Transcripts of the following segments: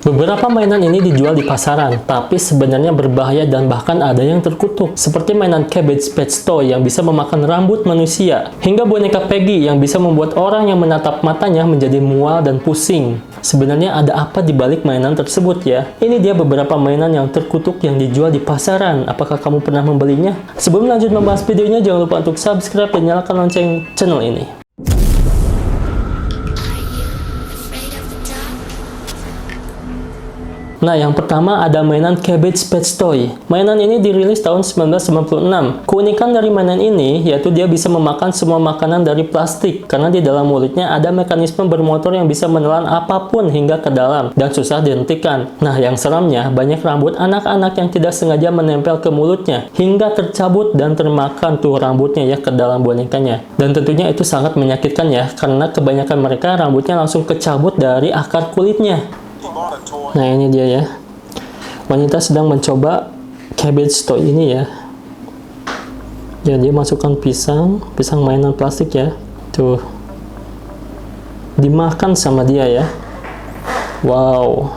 Beberapa mainan ini dijual di pasaran, tapi sebenarnya berbahaya dan bahkan ada yang terkutuk. Seperti mainan Cabbage Patch Toy yang bisa memakan rambut manusia, hingga boneka Peggy yang bisa membuat orang yang menatap matanya menjadi mual dan pusing. Sebenarnya ada apa di balik mainan tersebut ya? Ini dia beberapa mainan yang terkutuk yang dijual di pasaran. Apakah kamu pernah membelinya? Sebelum lanjut membahas videonya, jangan lupa untuk subscribe dan nyalakan lonceng channel ini. Nah, yang pertama ada mainan Cabbage Patch Toy. Mainan ini dirilis tahun 1996. Keunikan dari mainan ini yaitu dia bisa memakan semua makanan dari plastik karena di dalam mulutnya ada mekanisme bermotor yang bisa menelan apapun hingga ke dalam dan susah dihentikan. Nah, yang seramnya banyak rambut anak-anak yang tidak sengaja menempel ke mulutnya hingga tercabut dan termakan tuh rambutnya ya ke dalam bonekanya. Dan tentunya itu sangat menyakitkan ya karena kebanyakan mereka rambutnya langsung kecabut dari akar kulitnya. Nah, ini dia ya. Wanita sedang mencoba cabbage toy ini ya. Ya, dia masukkan pisang mainan plastik ya. Tuh. Dimakan sama dia ya. Wow.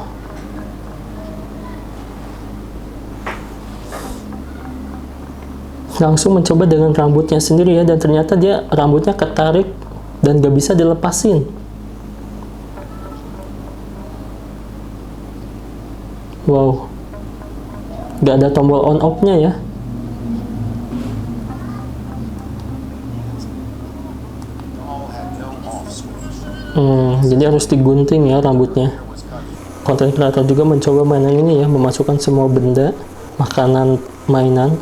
Langsung mencoba dengan rambutnya sendiri ya, dan ternyata dia rambutnya ketarik dan gak bisa dilepasin. Wow, gak ada tombol on off-nya ya. Jadi harus digunting ya rambutnya. Konten kreator juga mencoba mainan ini ya, memasukkan semua benda, makanan, mainan.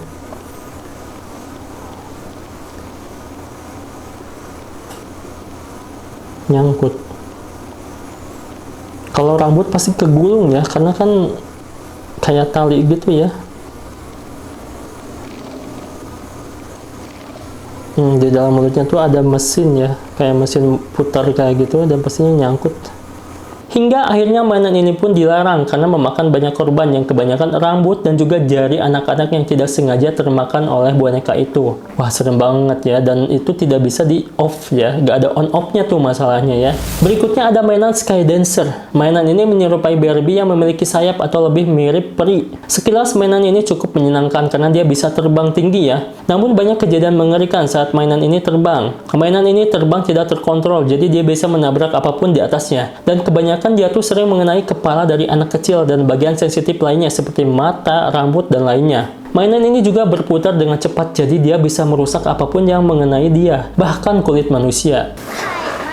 Nyangkut. Kalau rambut pasti kegulung ya, karena kan kayak tali gitu ya. Di dalam mulutnya tuh ada mesin ya, kayak mesin putar kayak gitu, dan pastinya nyangkut. Hingga akhirnya mainan ini pun dilarang karena memakan banyak korban yang kebanyakan rambut dan juga jari anak-anak yang tidak sengaja termakan oleh boneka itu. Wah, serem banget ya, dan itu tidak bisa di off ya, gak ada on off-nya tuh masalahnya ya. Berikutnya ada mainan Sky Dancer. Mainan ini menyerupai Barbie yang memiliki sayap atau lebih mirip peri. Sekilas mainan ini cukup menyenangkan karena dia bisa terbang tinggi ya. Namun banyak kejadian mengerikan saat mainan ini terbang. Mainan ini terbang tidak terkontrol, jadi dia bisa menabrak apapun di atasnya. Dan kebanyakan dia tuh sering mengenai kepala dari anak kecil dan bagian sensitif lainnya seperti mata, rambut, dan lainnya. Mainan ini juga berputar dengan cepat, jadi dia bisa merusak apapun yang mengenai dia, bahkan kulit manusia.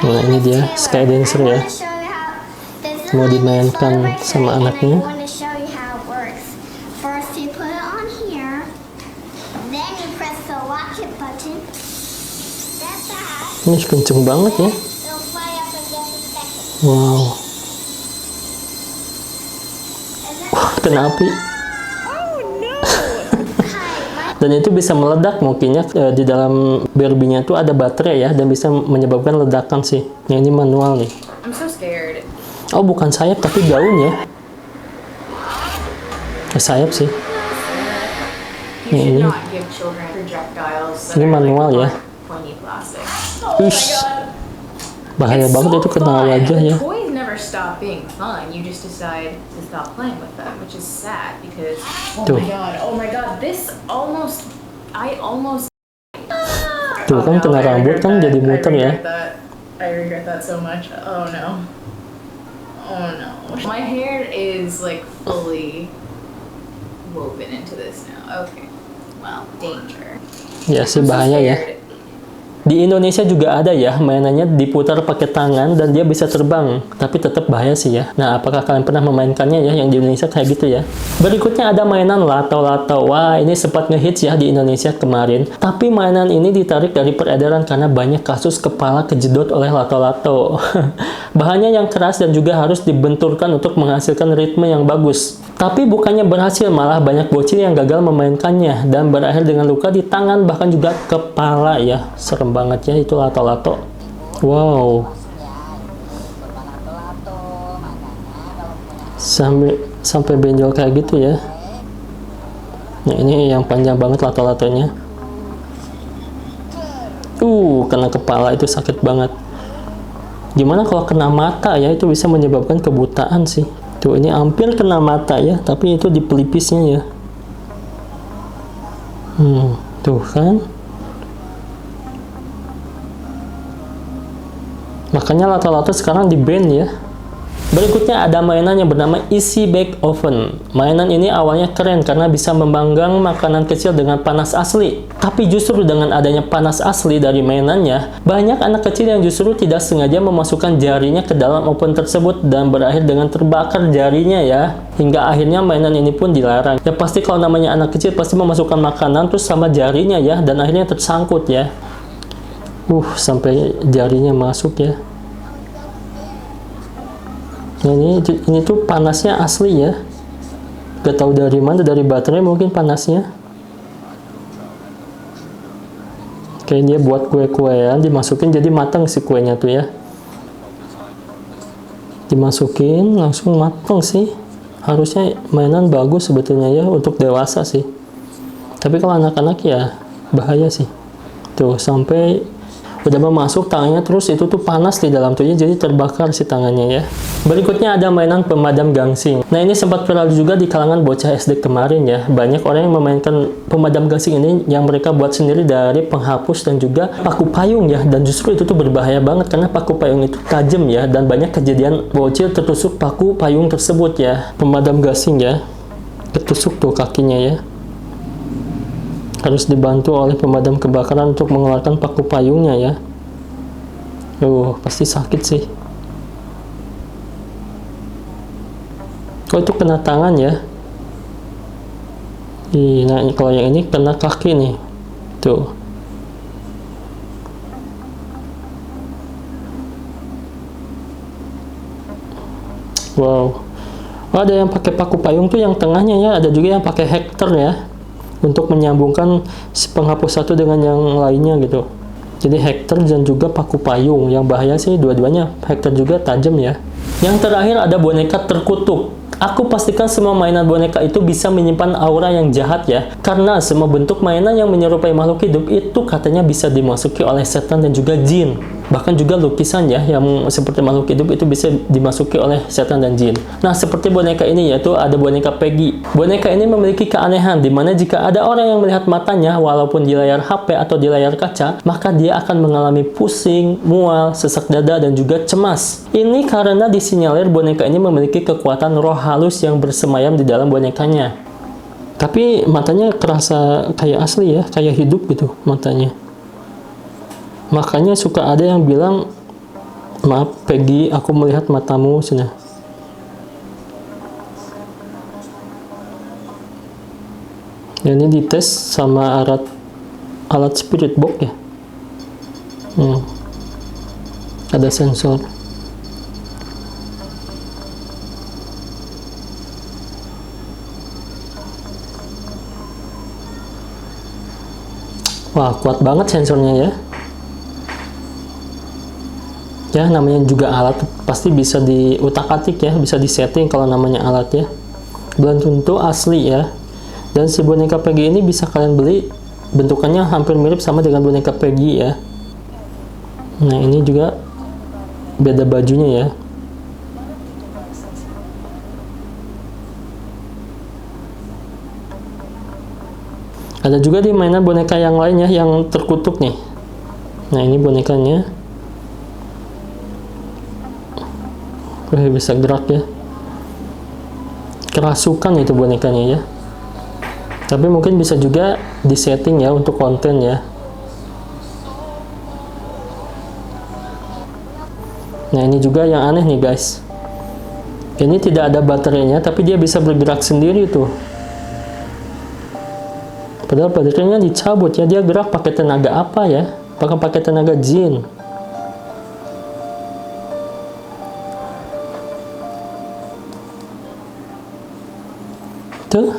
Nah, ini dia Sky Dancer ya. Mau dimainkan sama anaknya. Ini kenceng banget ya. Wow. Kena api. Dan itu bisa meledak mungkinnya. Di dalam Barbie-nya itu ada baterai ya, dan bisa menyebabkan ledakan sih. Yang ini manual nih. Oh, bukan sayap tapi daun ya. Sayap sih. Ini manual ya. Ush. Bahaya banget itu, kena wajah ya. Stop being fun. You just decide to stop playing with them, which is sad because oh my god, this almost I almost tuh kan kena rambut kan jadi muter ya. I regret that so much. Oh no. My hair is like fully woven into this now. Okay. Well, danger. Ya sih, bahaya ya. Di Indonesia juga ada ya, mainannya diputar pakai tangan dan dia bisa terbang, tapi tetap bahaya sih ya. Nah, apakah kalian pernah memainkannya ya, yang di Indonesia kayak gitu ya? Berikutnya ada mainan lato-lato. Wah, ini sempat ngehits ya di Indonesia kemarin. Tapi mainan ini ditarik dari peredaran karena banyak kasus kepala kejedot oleh lato-lato. Bahannya yang keras dan juga harus dibenturkan untuk menghasilkan ritme yang bagus. Tapi bukannya berhasil, malah banyak bocil yang gagal memainkannya dan berakhir dengan luka di tangan bahkan juga kepala ya. Serem banget ya itu lato-lato. Wow. Sampai benjol kayak gitu ya. Nah, ini yang panjang banget lato-latonya. Kena kepala itu sakit banget. Gimana kalau kena mata ya, itu bisa menyebabkan kebutaan sih. Tuh, ini hampir kena mata ya, tapi itu di pelipisnya ya. Tuh kan. Makanya lato-lato sekarang di-ban ya. Berikutnya ada mainan yang bernama Easy Bake Oven. Mainan ini awalnya keren karena bisa memanggang makanan kecil dengan panas asli. Tapi justru dengan adanya panas asli dari mainannya, banyak anak kecil yang justru tidak sengaja memasukkan jarinya ke dalam oven tersebut dan berakhir dengan terbakar jarinya ya. Hingga akhirnya mainan ini pun dilarang. Ya pasti kalau namanya anak kecil pasti memasukkan makanan terus sama jarinya ya, dan akhirnya tersangkut ya. Sampai jarinya masuk ya. Ini tuh panasnya asli ya. Gak tahu dari mana, dari baterai mungkin panasnya. Kayak dia buat kue-kuean, dimasukin jadi matang si kuenya tuh ya. Dimasukin langsung matang sih. Harusnya mainan bagus sebetulnya ya untuk dewasa sih. Tapi kalau anak-anak ya bahaya sih. Tuh sampai udah mau masuk tangannya, terus itu tuh panas di dalam tuh ya, jadi terbakar si tangannya ya. Berikutnya ada mainan pemadam gangsing. Nah ini sempat viral juga di kalangan bocah SD kemarin ya. Banyak orang yang memainkan pemadam gangsing ini yang mereka buat sendiri dari penghapus dan juga paku payung ya. Dan justru itu tuh berbahaya banget karena paku payung itu tajam ya, dan banyak kejadian bocil tertusuk paku payung tersebut ya. Pemadam gangsing ya, tertusuk tuh kakinya ya. Harus dibantu oleh pemadam kebakaran untuk mengeluarkan paku payungnya ya. Pasti sakit sih. Itu kena tangan ya. Nah kalau yang ini kena kaki nih. Tuh. Wow. Ada yang pakai paku payung tuh yang tengahnya ya. Ada juga yang pakai hektar ya, untuk menyambungkan si penghapus satu dengan yang lainnya gitu. Jadi hektar dan juga paku payung. Yang bahaya sih dua-duanya. Hektar juga tajam ya. Yang terakhir ada boneka terkutuk. Aku pastikan semua mainan boneka itu bisa menyimpan aura yang jahat ya. Karena semua bentuk mainan yang menyerupai makhluk hidup itu katanya bisa dimasuki oleh setan dan juga jin. Bahkan juga lukisan ya, yang seperti makhluk hidup itu bisa dimasuki oleh setan dan jin. Nah, seperti boneka ini yaitu ada boneka Peggy. Boneka ini memiliki keanehan, dimana jika ada orang yang melihat matanya, walaupun di layar HP atau di layar kaca, maka dia akan mengalami pusing, mual, sesak dada, dan juga cemas. Ini karena disinyalir boneka ini memiliki kekuatan roh halus yang bersemayam di dalam bonekanya. Tapi matanya kerasa kayak asli ya, kayak hidup gitu matanya. Makanya suka ada yang bilang, maaf Peggy, aku melihat matamu sana. Ini dites sama alat spirit box ya. Ada sensor. Wah, kuat banget sensornya ya. Ya, namanya juga alat, pasti bisa diutak-atik ya, bisa disetting kalau namanya alat ya. Belum tentu asli ya. Dan si boneka Peggy ini bisa kalian beli, bentukannya hampir mirip sama dengan boneka Peggy ya. Nah, ini juga beda bajunya ya. Ada juga di mainan boneka yang lainnya yang terkutuk nih. Nah, ini bonekanya. Bisa gerak ya. Kerasukan itu bonekanya ya. Tapi mungkin bisa juga disetting ya untuk konten ya. Nah, ini juga yang aneh nih guys. Ini tidak ada baterainya, tapi dia bisa bergerak sendiri tuh. Padahal baterainya dicabut ya. Dia gerak pakai tenaga apa ya? Pakai tenaga jin. Tuh.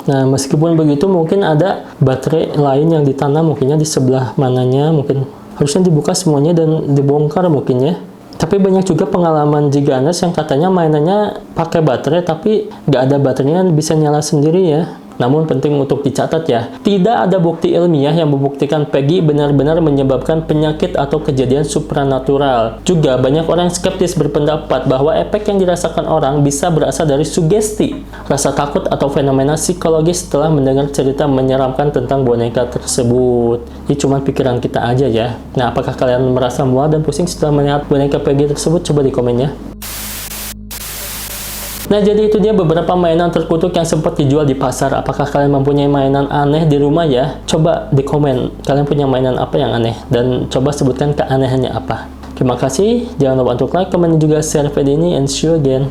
Nah, meskipun begitu mungkin ada baterai lain yang ditanam mungkinnya di sebelah mananya, mungkin harusnya dibuka semuanya dan dibongkar mungkin ya. Tapi banyak juga pengalaman Giganes yang katanya mainannya pakai baterai tapi nggak ada baterainya, bisa nyala sendiri ya. Namun penting untuk dicatat ya, tidak ada bukti ilmiah yang membuktikan Peggy benar-benar menyebabkan penyakit atau kejadian supranatural. Juga banyak orang skeptis berpendapat bahwa efek yang dirasakan orang bisa berasal dari sugesti, rasa takut atau fenomena psikologis setelah mendengar cerita menyeramkan tentang boneka tersebut. Ini cuma pikiran kita aja ya. Nah, apakah kalian merasa mual dan pusing setelah melihat boneka Peggy tersebut? Coba di komen ya. Nah, jadi itu dia beberapa mainan terkutuk yang sempat dijual di pasar. Apakah kalian mempunyai mainan aneh di rumah ya? Coba di komen, kalian punya mainan apa yang aneh? Dan coba sebutkan keanehannya apa. Terima kasih, jangan lupa untuk like, komen, dan juga share video ini, and see you again.